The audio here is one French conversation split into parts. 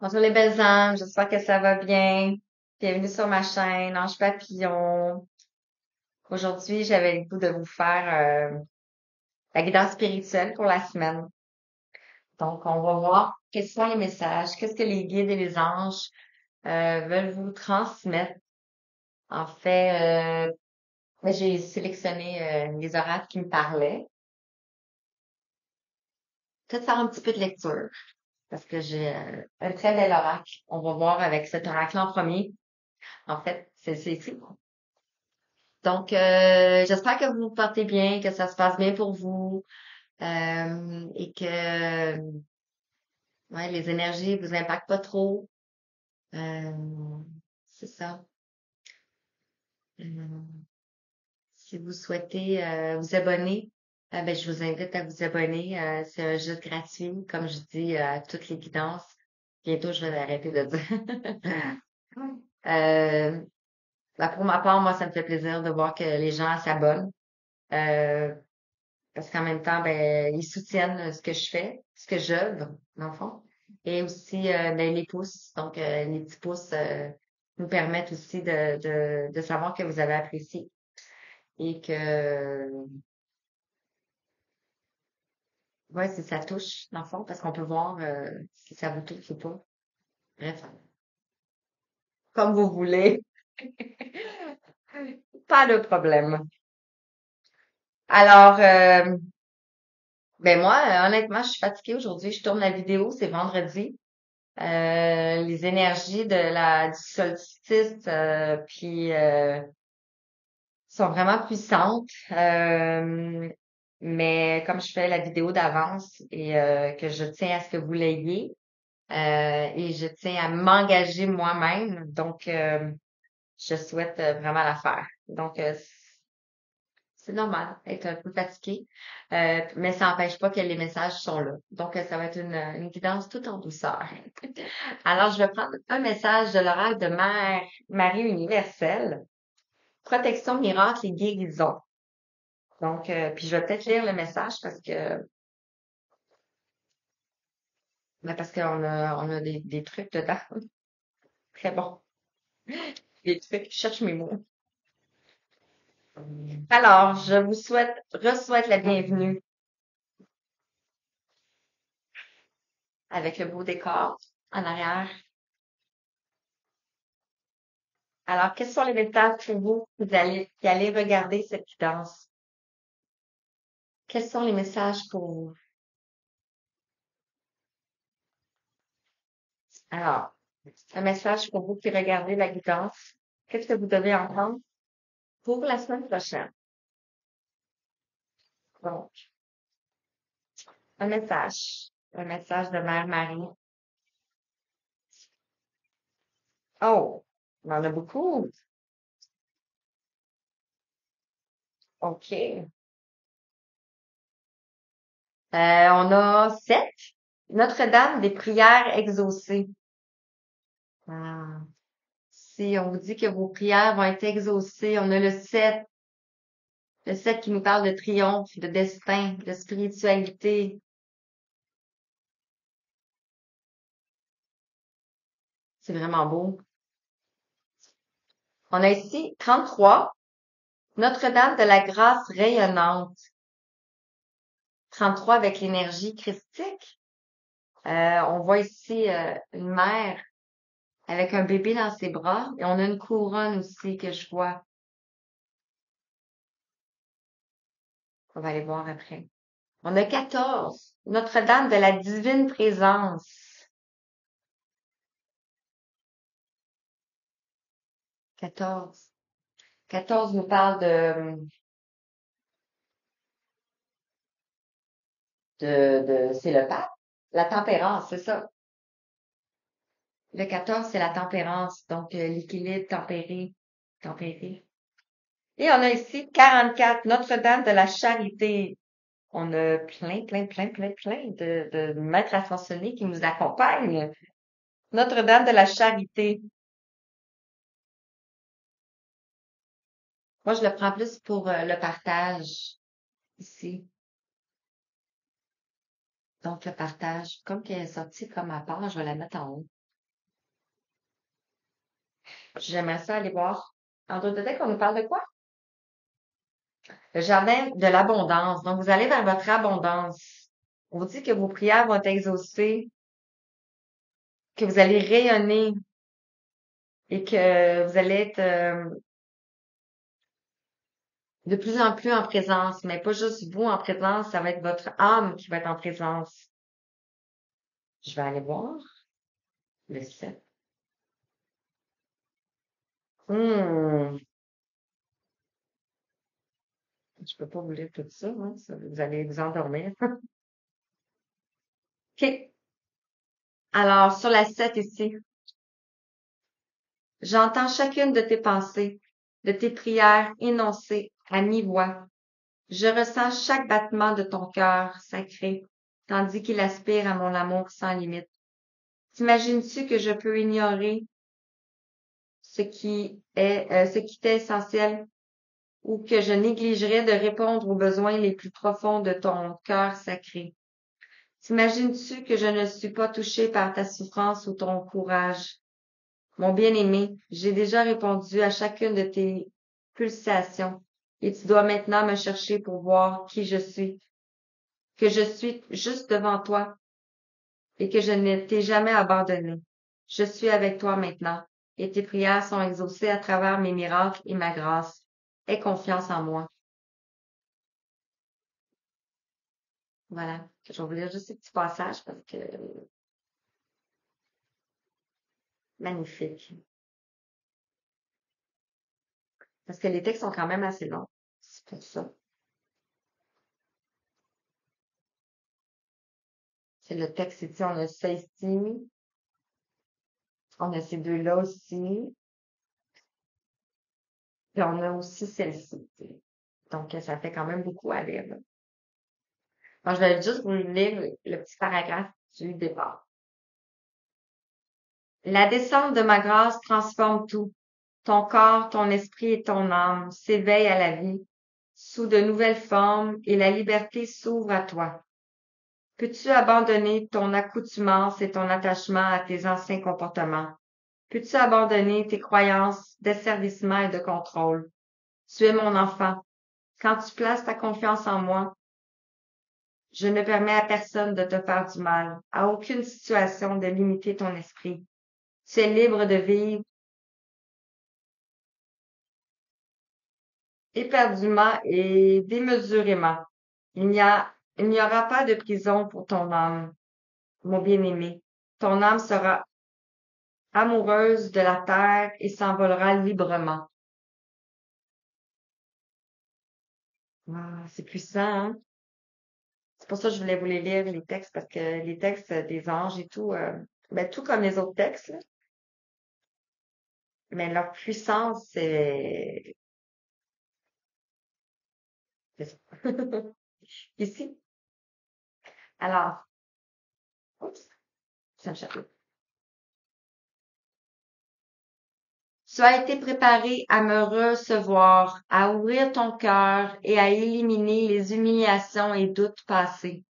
Bonjour les belles âmes, j'espère que ça va bien. Bienvenue sur ma chaîne Ange Papillon. Aujourd'hui, j'avais le goût de vous faire la guidance spirituelle pour la semaine. Donc, on va voir quels sont les messages, qu'est-ce que les guides et les anges veulent vous transmettre. En fait, j'ai sélectionné les oracles qui me parlaient. Peut-être faire un petit peu de lecture parce que j'ai un très bel oracle. On va voir avec cet oracle en premier. En fait, c'est ici. Donc, j'espère que vous vous portez bien, que ça se passe bien pour vous et que ouais, les énergies vous impactent pas trop. Euh, c'est ça. Euh, si vous souhaitez vous abonner, ben, je vous invite à vous abonner. C'est un jeu gratuit, comme je dis à toutes les guidances. Bientôt, je vais arrêter de dire. Euh, ben, pour ma part, moi, ça me fait plaisir de voir que les gens s'abonnent. Euh, Parce qu'en même temps, ben, ils soutiennent ce que je fais, ce que j'œuvre, dans le fond. Et aussi, ben, les pouces. Donc, les petits pouces nous permettent aussi de savoir que vous avez apprécié et que, ouais, si ça touche, dans le fond, parce qu'on peut voir si ça vous touche ou pas. Bref, comme vous voulez. Pas de problème. Alors, ben moi, honnêtement, je suis fatiguée aujourd'hui. Je tourne la vidéo, c'est vendredi. Les énergies du solstice puis sont vraiment puissantes. Mais comme je fais la vidéo d'avance et que je tiens à ce que vous l'ayez et je tiens à m'engager moi-même, donc je souhaite vraiment la faire. Donc c'est normal être un peu fatigué, mais ça n'empêche pas que les messages sont là. Donc ça va être une guidance tout en douceur. Alors, je vais prendre un message de l'oracle de Mère Marie universelle, protection, miracle et guérison. Donc, puis je vais peut-être lire le message parce qu'on a des trucs dedans. Très bon. Des trucs, je cherche mes mots. Alors, je vous re-souhaite la bienvenue avec le beau décor en arrière. Alors, quels sont les messages pour vous qui allez regarder cette guidance? Quels sont les messages pour vous? Alors, un message pour vous qui regardez la guidance. Qu'est-ce que vous devez entendre pour la semaine prochaine? Donc, un message de Mère Marie. Oh, on en a beaucoup. OK. On a 7. Notre-Dame des prières exaucées. Ah. Si on vous dit que vos prières vont être exaucées, on a le 7. Le 7 qui nous parle de triomphe, de destin, de spiritualité. C'est vraiment beau. On a ici 33. Notre-Dame de la grâce rayonnante. 33 avec l'énergie christique. On voit ici une mère avec un bébé dans ses bras et on a une couronne aussi que je vois. On va aller voir après. On a 14. Notre-Dame de la divine présence. 14. 14 nous parle c'est le pape. La tempérance, c'est ça. Le 14, c'est la tempérance, donc l'équilibre tempéré, tempéré. Et on a ici 44, Notre-Dame de la Charité. On a plein de maîtres ascensionnés qui nous accompagnent. Notre-Dame de la Charité. Moi, je le prends plus pour le partage ici. Donc, le partage, comme qu'elle est sortie comme à part, je vais la mettre en haut. J'aimerais ça aller voir. En d'autres peut-être qu'on nous parle de quoi? Le jardin de l'abondance. Donc, vous allez vers votre abondance. On vous dit que vos prières vont être exaucées, que vous allez rayonner et que vous allez être de plus en plus en présence, mais pas juste vous en présence, ça va être votre âme qui va être en présence. Je vais aller voir le 7. Hmm, je peux pas vous lire tout ça, hein, vous allez vous endormir. OK. Alors, sur la 7 ici, j'entends chacune de tes pensées, de tes prières énoncées à mi-voix. Je ressens chaque battement de ton cœur sacré, tandis qu'il aspire à mon amour sans limite. T'imagines-tu que je peux ignorer ce qui t'est essentiel ou que je négligerais de répondre aux besoins les plus profonds de ton cœur sacré? T'imagines-tu que je ne suis pas touchée par ta souffrance ou ton courage? Mon bien-aimé, j'ai déjà répondu à chacune de tes pulsations et tu dois maintenant me chercher pour voir qui je suis, que je suis juste devant toi et que je ne t'ai jamais abandonné. Je suis avec toi maintenant et tes prières sont exaucées à travers mes miracles et ma grâce. Aie confiance en moi. Voilà. Je vais vous lire juste ces petits passages parce que magnifique. Parce que les textes sont quand même assez longs. C'est pour ça. C'est le texte ici, on a ça ici. On a ces deux-là aussi. Puis on a aussi celle-ci. Donc, ça fait quand même beaucoup à lire, là. Bon, je vais juste vous lire le petit paragraphe du départ. La descente de ma grâce transforme tout. Ton corps, ton esprit et ton âme s'éveillent à la vie sous de nouvelles formes et la liberté s'ouvre à toi. Peux-tu abandonner ton accoutumance et ton attachement à tes anciens comportements? Peux-tu abandonner tes croyances d'asservissement et de contrôle? Tu es mon enfant. Quand tu places ta confiance en moi, je ne permets à personne de te faire du mal, à aucune situation de limiter ton esprit. Tu es libre de vivre éperdument et démesurément. Il n'y aura pas de prison pour ton âme, mon bien-aimé. Ton âme sera amoureuse de la terre et s'envolera librement. Ah, c'est puissant, hein? C'est pour ça que je voulais vous les lire, les textes, parce que les textes des anges et tout, ben, tout comme les autres textes, là, mais leur puissance, c'est ça. Ici. Alors, oups, ça me chapeau. Tu as été préparé à me recevoir, à ouvrir ton cœur et à éliminer les humiliations et doutes passés.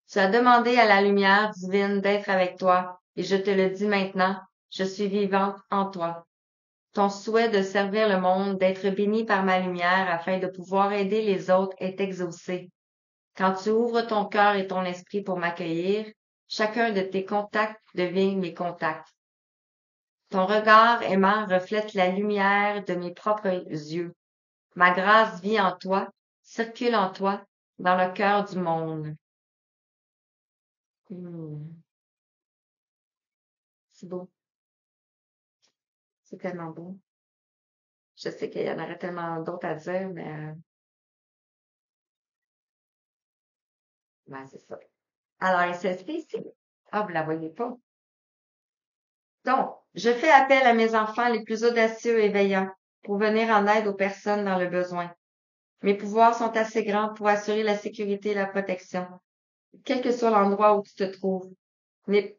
Tu as demandé à la lumière divine d'être avec toi, et je te le dis maintenant, je suis vivante en toi. Ton souhait de servir le monde, d'être béni par ma lumière afin de pouvoir aider les autres est exaucé. Quand tu ouvres ton cœur et ton esprit pour m'accueillir, chacun de tes contacts devient mes contacts. Ton regard aimant reflète la lumière de mes propres yeux. Ma grâce vit en toi, circule en toi, dans le cœur du monde. Hmm, c'est beau, c'est tellement beau. Je sais qu'il y en aurait tellement d'autres à dire, mais ben, c'est ça. Alors, il s'explique ici. Ah, vous la voyez pas. Donc, je fais appel à mes enfants les plus audacieux et veillants pour venir en aide aux personnes dans le besoin. Mes pouvoirs sont assez grands pour assurer la sécurité et la protection, quel que soit l'endroit où tu te trouves. N'aie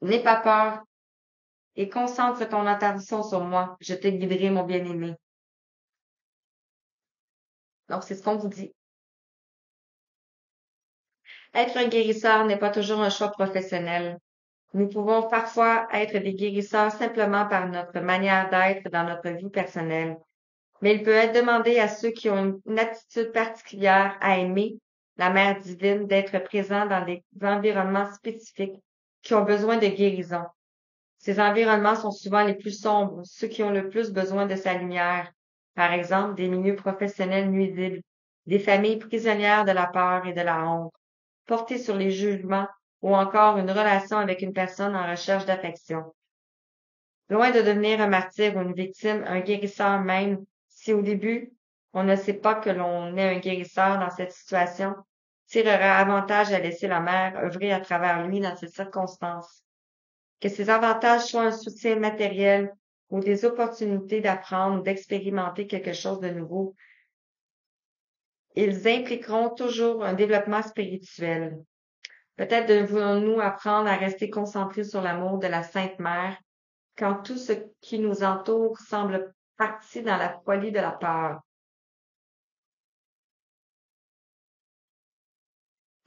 n'aie pas peur et concentre ton attention sur moi. Je te guiderai, mon bien-aimé. Donc, c'est ce qu'on vous dit. Être un guérisseur n'est pas toujours un choix professionnel. Nous pouvons parfois être des guérisseurs simplement par notre manière d'être dans notre vie personnelle, mais il peut être demandé à ceux qui ont une attitude particulière à aimer la Mère divine d'être présents dans des environnements spécifiques qui ont besoin de guérison. Ces environnements sont souvent les plus sombres, ceux qui ont le plus besoin de sa lumière. Par exemple, des milieux professionnels nuisibles, des familles prisonnières de la peur et de la honte, portées sur les jugements ou encore une relation avec une personne en recherche d'affection. Loin de devenir un martyr ou une victime, un guérisseur même, si au début on ne sait pas que l'on est un guérisseur dans cette situation, tirera avantage à laisser la mère œuvrer à travers lui dans ces circonstances. Que ces avantages soient un soutien matériel ou des opportunités d'apprendre ou d'expérimenter quelque chose de nouveau, ils impliqueront toujours un développement spirituel. Peut-être devons-nous apprendre à rester concentrés sur l'amour de la Sainte Mère quand tout ce qui nous entoure semble parti dans la folie de la peur.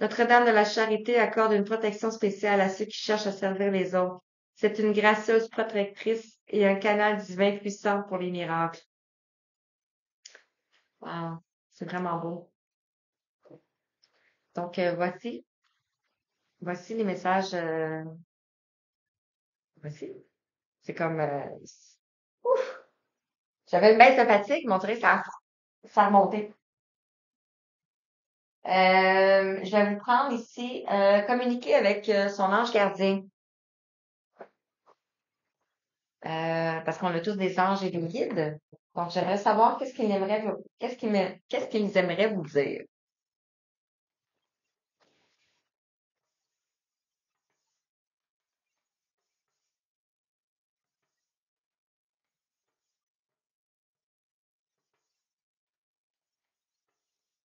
Notre-Dame de la Charité accorde une protection spéciale à ceux qui cherchent à servir les autres. C'est une gracieuse protectrice et un canal divin puissant pour les miracles. Wow, c'est vraiment beau. Donc, voici les messages. Voici. C'est comme, ouf, j'avais une baisse de fatigue, mais on dirait que ça a remonté. Je vais vous prendre ici, communiquer avec son ange gardien. Parce qu'on a tous des anges et des guides. Donc, j'aimerais savoir qu'est-ce qu'ils aimeraient vous dire.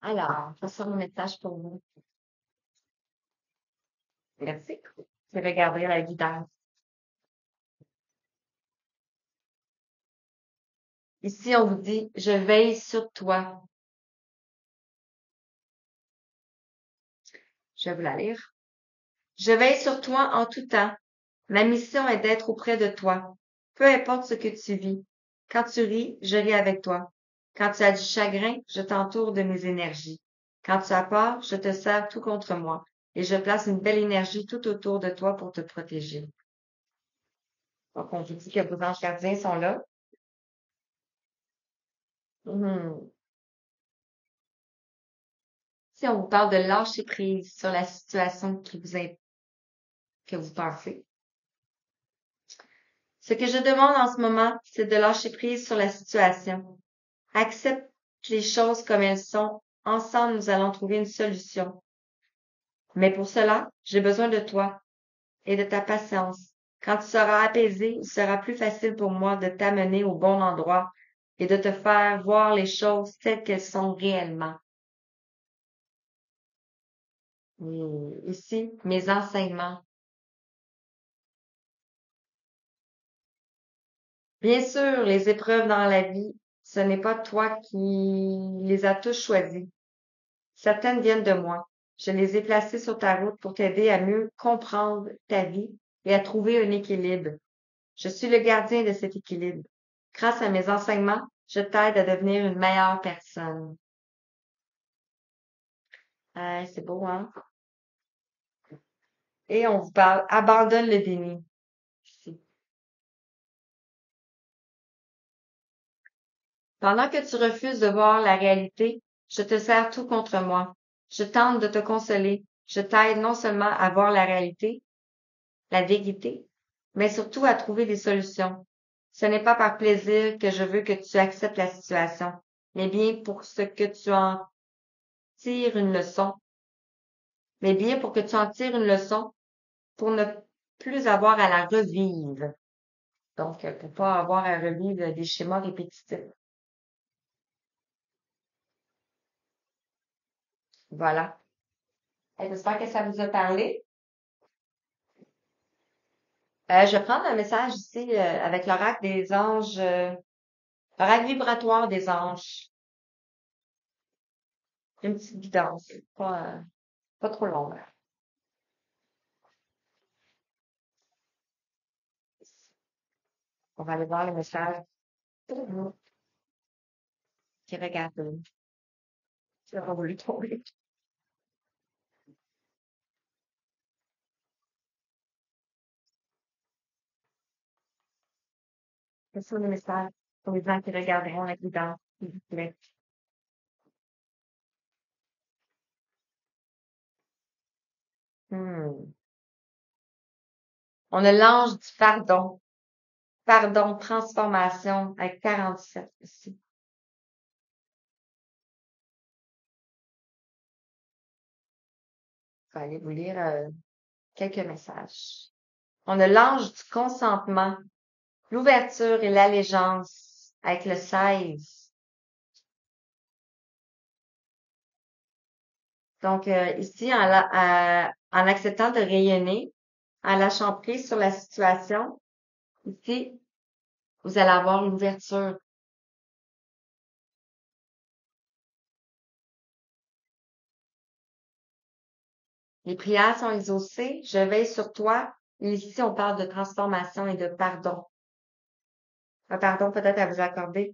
Alors, je vais faire un message pour vous. Merci. Je vais garder la guidance. Ici, on vous dit, je veille sur toi. Je vais vous la lire. Je veille sur toi en tout temps. Ma mission est d'être auprès de toi. Peu importe ce que tu vis. Quand tu ris, je ris avec toi. Quand tu as du chagrin, je t'entoure de mes énergies. Quand tu as peur, je te serre tout contre moi. Et je place une belle énergie tout autour de toi pour te protéger. Donc, on vous dit que vos anges gardiens sont là. Mhm. Si on vous parle de lâcher prise sur la situation que vous pensez. Ce que je demande en ce moment, c'est de lâcher prise sur la situation. Accepte les choses comme elles sont. Ensemble, nous allons trouver une solution. Mais pour cela, j'ai besoin de toi et de ta patience. Quand tu seras apaisé, il sera plus facile pour moi de t'amener au bon endroit et de te faire voir les choses telles qu'elles sont réellement. Ici, mes enseignements. Bien sûr, les épreuves dans la vie, ce n'est pas toi qui les as tous choisies. Certaines viennent de moi. Je les ai placées sur ta route pour t'aider à mieux comprendre ta vie et à trouver un équilibre. Je suis le gardien de cet équilibre. Grâce à mes enseignements, je t'aide à devenir une meilleure personne. C'est beau, hein? Et on vous parle, abandonne le déni. Ici. Pendant que tu refuses de voir la réalité, je te serre tout contre moi. Je tente de te consoler. Je t'aide non seulement à voir la réalité, la vérité, mais surtout à trouver des solutions. Ce n'est pas par plaisir que je veux que tu acceptes la situation, mais bien pour ce que tu en tires une leçon, mais bien pour que tu en tires une leçon pour ne plus avoir à la revivre. Donc, pour pas avoir à revivre des schémas répétitifs. Voilà. J'espère que ça vous a parlé. Je vais prendre un message ici avec l'oracle des anges, l'oracle vibratoire des anges. Une petite guidance, pas trop longue. On va aller voir le message qui regarde. J'ai pas voulu tomber. Quels sont les messages pour les gens qui regarderont la guidance, s'il vous plaît? Hmm. On a l'ange du pardon. Pardon, transformation avec 47 ici. Je vais aller vous lire quelques messages. On a l'ange du consentement, l'ouverture et l'allégeance avec le 16. Donc, ici, en acceptant de rayonner, en lâchant prise sur la situation, ici, vous allez avoir l'ouverture. Les prières sont exaucées. Je veille sur toi. Et ici, on parle de transformation et de pardon. Un pardon peut-être à vous accorder.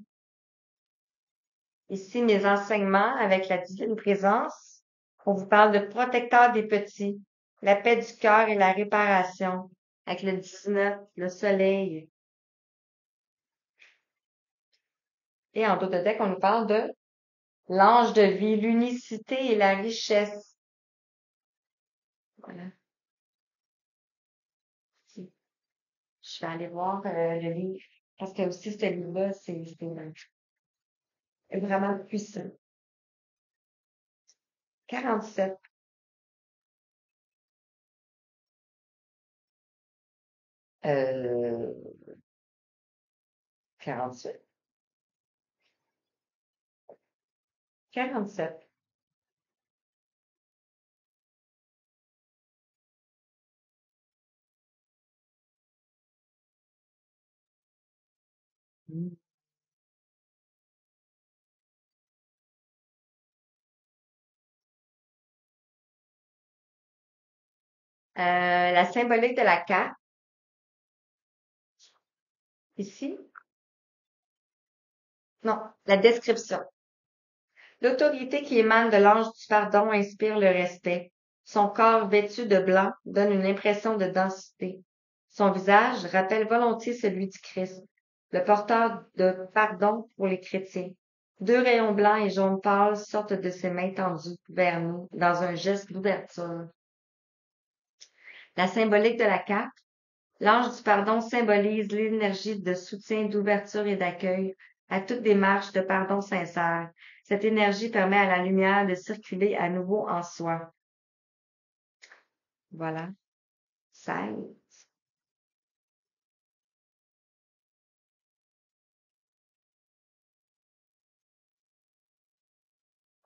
Ici, mes enseignements avec la divine présence. On vous parle de protecteur des petits, la paix du cœur et la réparation. Avec le 19, le soleil. Et en d'autres on nous parle de l'ange de vie, l'unicité et la richesse. Voilà. Je vais aller voir le livre. Parce que aussi, ce livre-là, c'est vraiment puissant. 47. Euh, 48. 47. Mm. La symbolique de la carte, ici. Non, la description. L'autorité qui émane de l'ange du pardon inspire le respect. Son corps vêtu de blanc donne une impression de densité. Son visage rappelle volontiers celui du Christ, le porteur de pardon pour les chrétiens. Deux rayons blancs et jaunes pâles sortent de ses mains tendues vers nous dans un geste d'ouverture. La symbolique de la carte. L'ange du pardon symbolise l'énergie de soutien, d'ouverture et d'accueil à toute démarche de pardon sincère. Cette énergie permet à la lumière de circuler à nouveau en soi. Voilà. 16.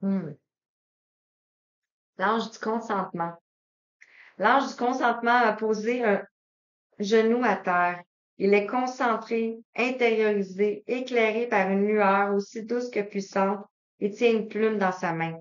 Hmm. L'ange du consentement. L'ange du consentement a posé un genou à terre. Il est concentré, intériorisé, éclairé par une lueur aussi douce que puissante et tient une plume dans sa main.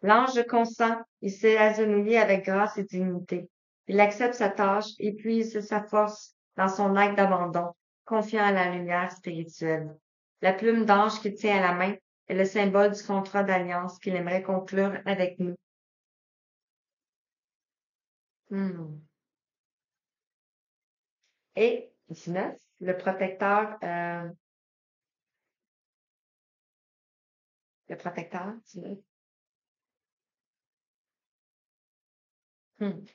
L'ange consent, il s'est agenouillé avec grâce et dignité. Il accepte sa tâche et puise sa force dans son acte d'abandon, confiant à la lumière spirituelle. La plume d'ange qu'il tient à la main est le symbole du contrat d'alliance qu'il aimerait conclure avec nous. Hmm. Et 19, le protecteur, 19. Hmm.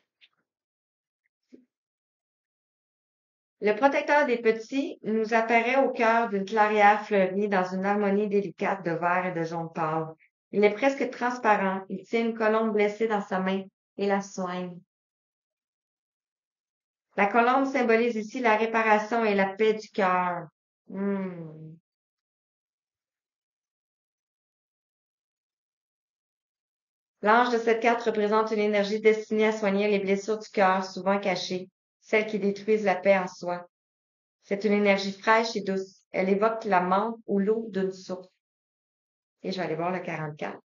Le protecteur des petits nous apparaît au cœur d'une clairière fleurie dans une harmonie délicate de vert et de jaune pâle. Il est presque transparent. Il tient une colombe blessée dans sa main et la soigne. La colombe symbolise ici la réparation et la paix du cœur. Hmm. L'ange de cette carte représente une énergie destinée à soigner les blessures du cœur, souvent cachées, celles qui détruisent la paix en soi. C'est une énergie fraîche et douce. Elle évoque la menthe ou l'eau d'une source. Et je vais aller voir le 44.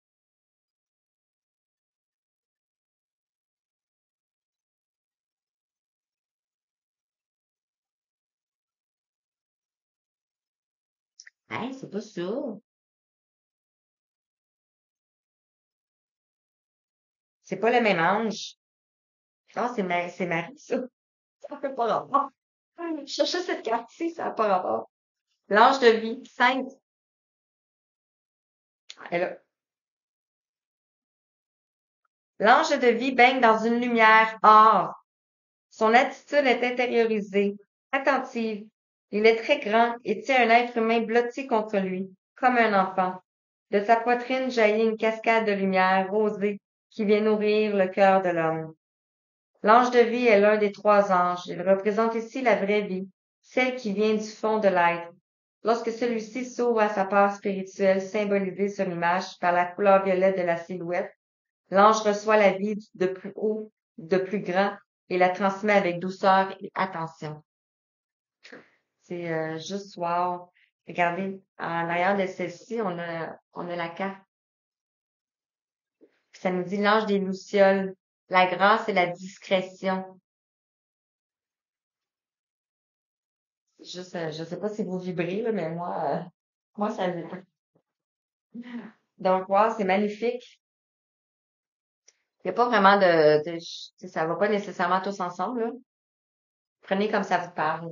Hey, c'est pas ça. C'est pas le même ange. Ah, c'est Marie, ça. Ça fait pas rapport. Je cherchais cette carte-ci, ça n'a pas rapport. L'ange de vie, sainte. Elle a- L'ange de vie baigne dans une lumière or. Son attitude est intériorisée, attentive. Il est très grand et tient un être humain blotti contre lui, comme un enfant. De sa poitrine jaillit une cascade de lumière rosée qui vient nourrir le cœur de l'homme. L'ange de vie est l'un des trois anges. Il représente ici la vraie vie, celle qui vient du fond de l'être. Lorsque celui-ci s'ouvre à sa part spirituelle symbolisée sur l'image par la couleur violette de la silhouette, l'ange reçoit la vie de plus haut, de plus grand, et la transmet avec douceur et attention. C'est juste wow. Regardez, en arrière de celle-ci, on a la carte. Puis ça nous dit l'ange des Lucioles, la grâce et la discrétion. Juste, je sais pas si vous vibrez, là, mais moi, ça vibre. Donc, wow, c'est magnifique. Il n'y a pas vraiment tu sais, ça va pas nécessairement tous ensemble, là. Prenez comme ça vous parle.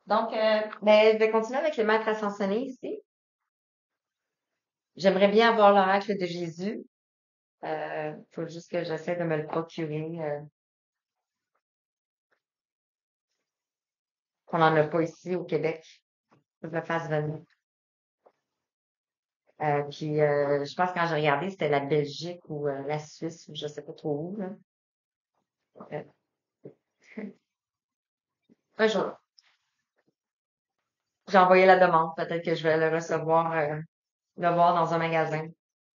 Donc, ben, je vais continuer avec le maître ascensionné ici. J'aimerais bien avoir l'oracle de Jésus. Faut juste que j'essaie de me le procurer, qu'on n'en a pas ici au Québec. Faut que je le fasse venir. Puis, je pense que quand j'ai regardé, c'était la Belgique ou la Suisse, ou je sais pas trop où, là. Euh, un jour, j'ai envoyé la demande. Peut-être que je vais le recevoir, le voir dans un magasin.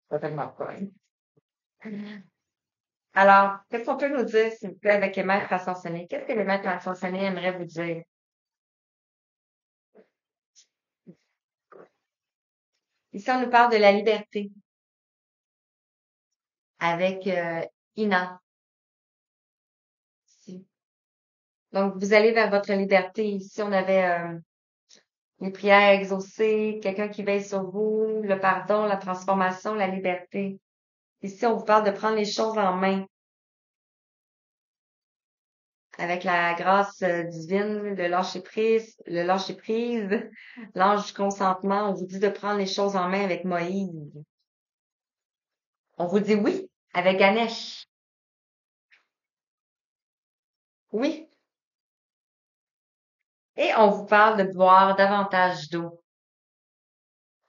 Peut-être pas. Alors, qu'est-ce qu'on peut nous dire, s'il vous plaît, avec les maîtres ascensionnés? Qu'est-ce que les maîtres ascensionnés aimeraient vous dire? Ici, on nous parle de la liberté avec Ina. Ici. Donc, vous allez vers votre liberté. Ici, on avait les prières exaucées, quelqu'un qui veille sur vous, le pardon, la transformation, la liberté. Ici, on vous parle de prendre les choses en main avec la grâce divine, le lâcher prise, l'ange du consentement. On vous dit de prendre les choses en main avec Moïse. On vous dit oui avec Ganesh. Oui. Et on vous parle de boire davantage d'eau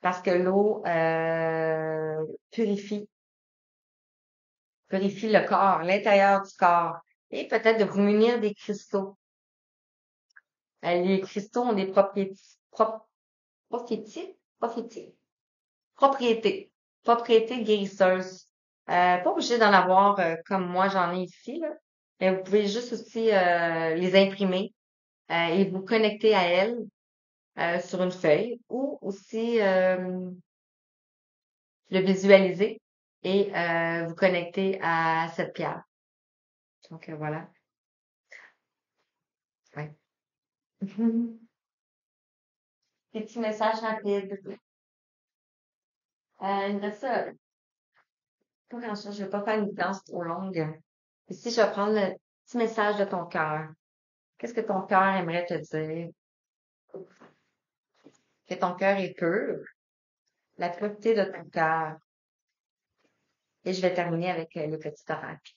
parce que l'eau purifie le corps, l'intérieur du corps. Et peut-être de vous munir des cristaux. Les cristaux ont des propriétés, propriétés, propriétés, propriétés guérisseuses. Pas obligé d'en avoir comme moi j'en ai ici, là. Mais vous pouvez juste aussi les imprimer et vous connecter à elles sur une feuille ou aussi le visualiser et vous connecter à cette pierre. Donc voilà. Ouais. Des petits messages rapides. Il me reste pas grand-chose. Je vais pas faire une danse trop longue. Ici, je vais prendre le petit message de ton cœur. Qu'est-ce que ton cœur aimerait te dire? Que ton cœur est pur, la pureté de ton cœur. Et je vais terminer avec le petit oracle.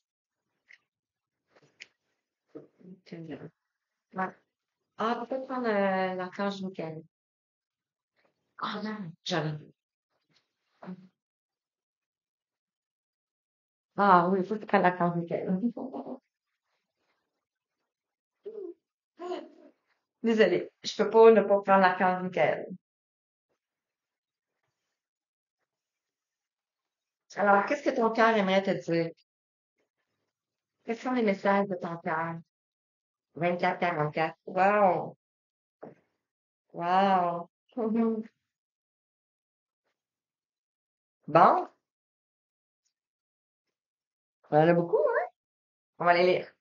Ouais. Ah, peut-être prendre l'archange Michael. Ah non, j'avais. Ah oui, il faut que tu prennes l'archange Michael. Désolée, je peux pas ne pas prendre l'archange Michael. Alors, qu'est-ce que ton cœur aimerait te dire? Quels sont les messages de ton cœur? 24-44. Wow! Wow! Bon, on en a beaucoup, hein? On va les lire.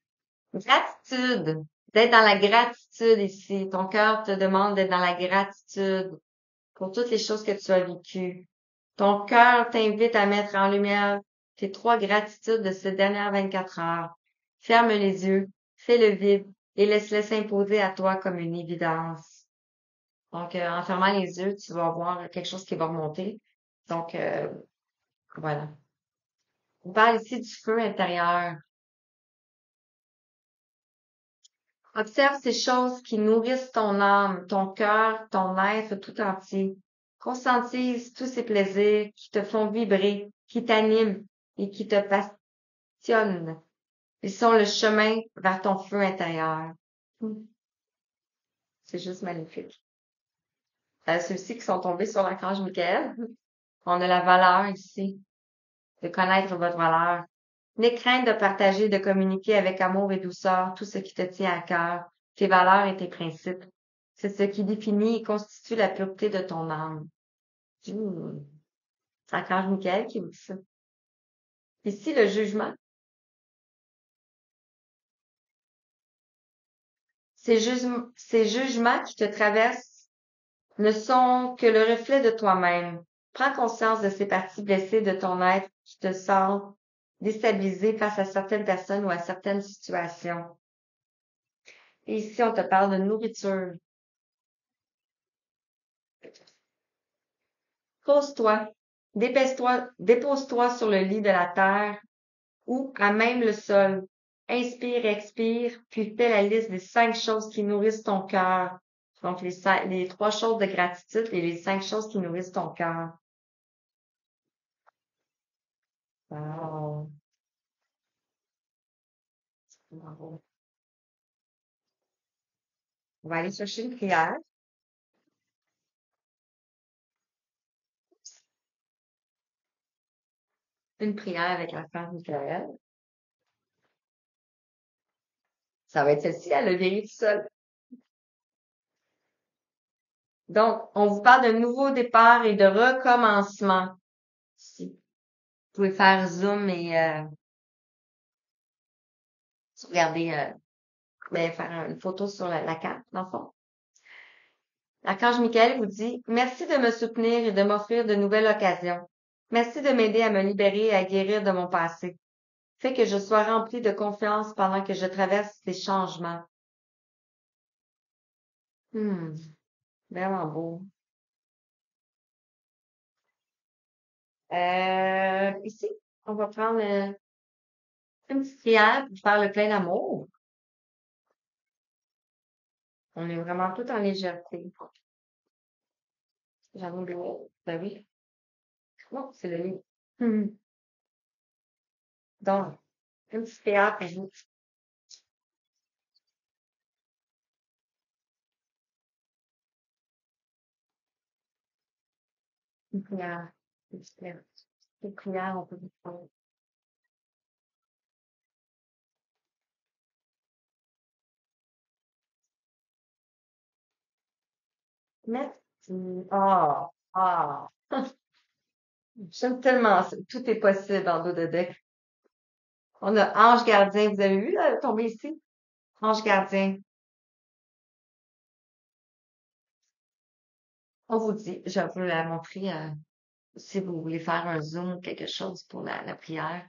Gratitude. D'être dans la gratitude ici. Ton cœur te demande d'être dans la gratitude. pour toutes les choses que tu as vécues. Ton cœur t'invite à mettre en lumière tes trois gratitudes de ces dernières 24 heures. Ferme les yeux, fais le vide et laisse-les s'imposer à toi comme une évidence. Donc, en fermant les yeux, tu vas voir quelque chose qui va remonter. Donc, voilà. On parle ici du feu intérieur. Observe ces choses qui nourrissent ton âme, ton cœur, ton être tout entier. Conscientise tous ces plaisirs qui te font vibrer, qui t'animent et qui te passionnent. Ils sont le chemin vers ton feu intérieur. C'est juste magnifique. Ceux-ci qui sont tombés sur l'archange Michael, on a la valeur ici, de connaître votre valeur. N'aie crainte de partager, de communiquer avec amour et douceur tout ce qui te tient à cœur, tes valeurs et tes principes. C'est ce qui définit et constitue la pureté de ton âme. C'est l'archange Michael qui vous dit ça. Ici, le jugement. Ces jugements qui te traversent ne sont que le reflet de toi-même. Prends conscience de ces parties blessées de ton être qui te sentent déstabilisé face à certaines personnes ou à certaines situations. Et ici, on te parle de nourriture. Pose-toi, dépose-toi sur le lit de la terre ou à même le sol. Inspire, expire, puis fais la liste des 5 choses qui nourrissent ton cœur. Donc, les 3 choses de gratitude et les 5 choses qui nourrissent ton cœur. Wow. Bravo. On va aller chercher une prière. Une prière avec la femme Michael. Ça va être celle-ci, elle a vieilli tout seul. Donc, on vous parle d'un nouveau départ et de recommencement. Ici. Vous pouvez faire zoom et regarder, faire une photo sur la carte, dans le fond. L'archange Michael vous dit, merci de me soutenir et de m'offrir de nouvelles occasions. Merci de m'aider à me libérer et à guérir de mon passé. Fais que je sois rempli de confiance pendant que je traverse ces changements. Vraiment beau. Ici, on va prendre une petite prière pour faire le plein d'amour. On est vraiment tout en légèreté. J'en ai oublié. Ben oui. Non, c'est le lit. Donc, une petite prière pour vous. Une prière. Une petite prière. Une prière, on peut vous faire. Merci. Ah, ah. J'aime tellement ça. Tout est possible en dos de deck. On a Ange Gardien. Vous avez vu, là, tomber ici? Ange Gardien. On vous dit, je vais vous la montrer si vous voulez faire un zoom ou quelque chose pour la prière.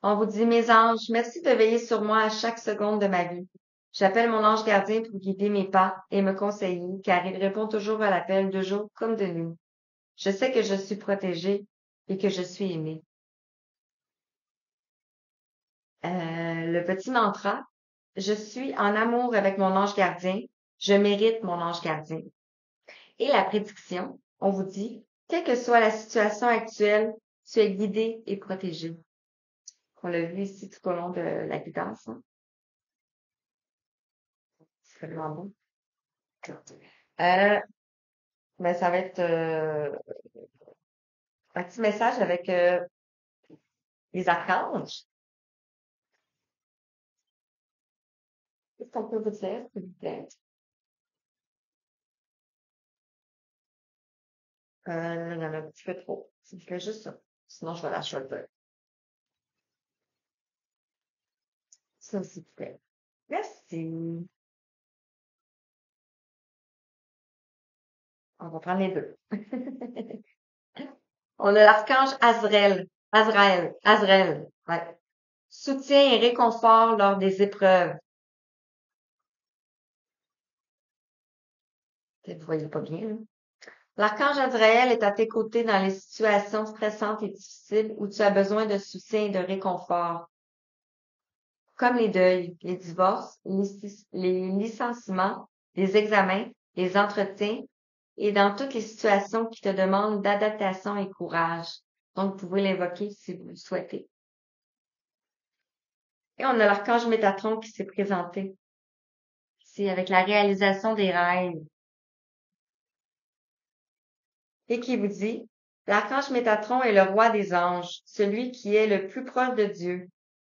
On vous dit, mes anges, merci de veiller sur moi à chaque seconde de ma vie. J'appelle mon ange gardien pour guider mes pas et me conseiller, car il répond toujours à l'appel de jour comme de nuit. Je sais que je suis protégée et que je suis aimée. Le petit mantra, je suis en amour avec mon ange gardien, je mérite mon ange gardien. Et la prédiction, on vous dit, quelle que soit la situation actuelle, tu es guidé et protégé. On l'a vu ici tout au long de la guidance. Hein? C'est vraiment beau. Euh, ça va être un petit message avec les archanges. Qu'est-ce qu'on peut vous dire, s'il vous plaît? Il y en a un petit peu trop. S'il vous plaît, juste ça. Sinon, je vais la choisir. Ça, s'il vous plaît. Merci. On va prendre les deux. On a l'archange Azrael. Azrael. Ouais. Soutien et réconfort lors des épreuves. Vous voyez pas bien, hein? L'archange Azraël est à tes côtés dans les situations stressantes et difficiles où tu as besoin de soutien et de réconfort, comme les deuils, les divorces, les licenciements, les examens, les entretiens et dans toutes les situations qui te demandent d'adaptation et courage. Donc, vous pouvez l'invoquer si vous le souhaitez. Et on a l'archange Métatron qui s'est présenté ici avec la réalisation des rêves et qui vous dit, l'archange Métatron est le roi des anges, celui qui est le plus proche de Dieu.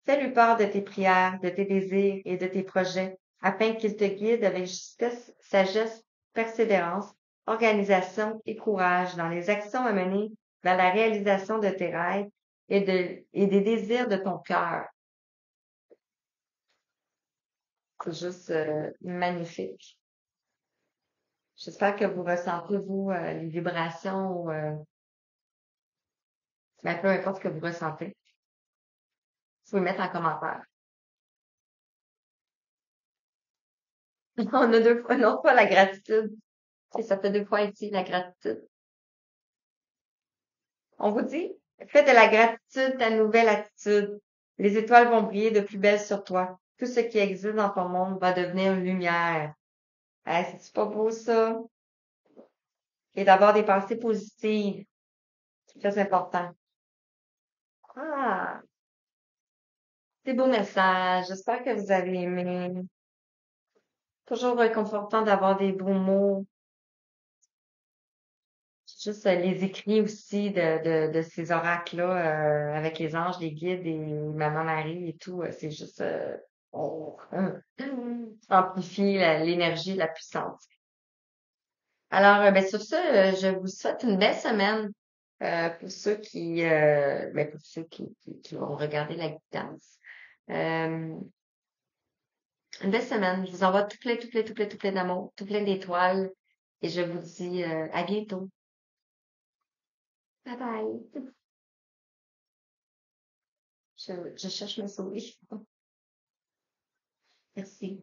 Fais-lui part de tes prières, de tes désirs et de tes projets, afin qu'il te guide avec justesse, sagesse, persévérance, organisation et courage dans les actions à mener vers la réalisation de tes rêves et des désirs de ton cœur. C'est juste magnifique. J'espère que vous ressentez, vous, les vibrations ou ben, peu importe ce que vous ressentez. Vous pouvez le mettre en commentaire. On a deux fois, non pas la gratitude. Et ça fait deux fois ici, la gratitude. On vous dit, fais de la gratitude ta nouvelle attitude. Les étoiles vont briller de plus belle sur toi. Tout ce qui existe dans ton monde va devenir une lumière. Hey, c'est pas beau ça? Et d'avoir des pensées positives. C'est très important. Ah, c'est beau message. J'espère que vous avez aimé. Toujours réconfortant d'avoir des beaux mots. Juste les écrits aussi de ces oracles-là avec les anges, les guides et Maman Marie et tout, c'est juste on amplifie l'énergie, la puissance. Alors, ben, sur ce, je vous souhaite une belle semaine pour ceux pour ceux qui vont regarder la guidance. Euh, une belle semaine. Je vous envoie tout plein d'amour, tout plein d'étoiles et je vous dis à bientôt. Bye bye. Je cherche ma souris. Merci.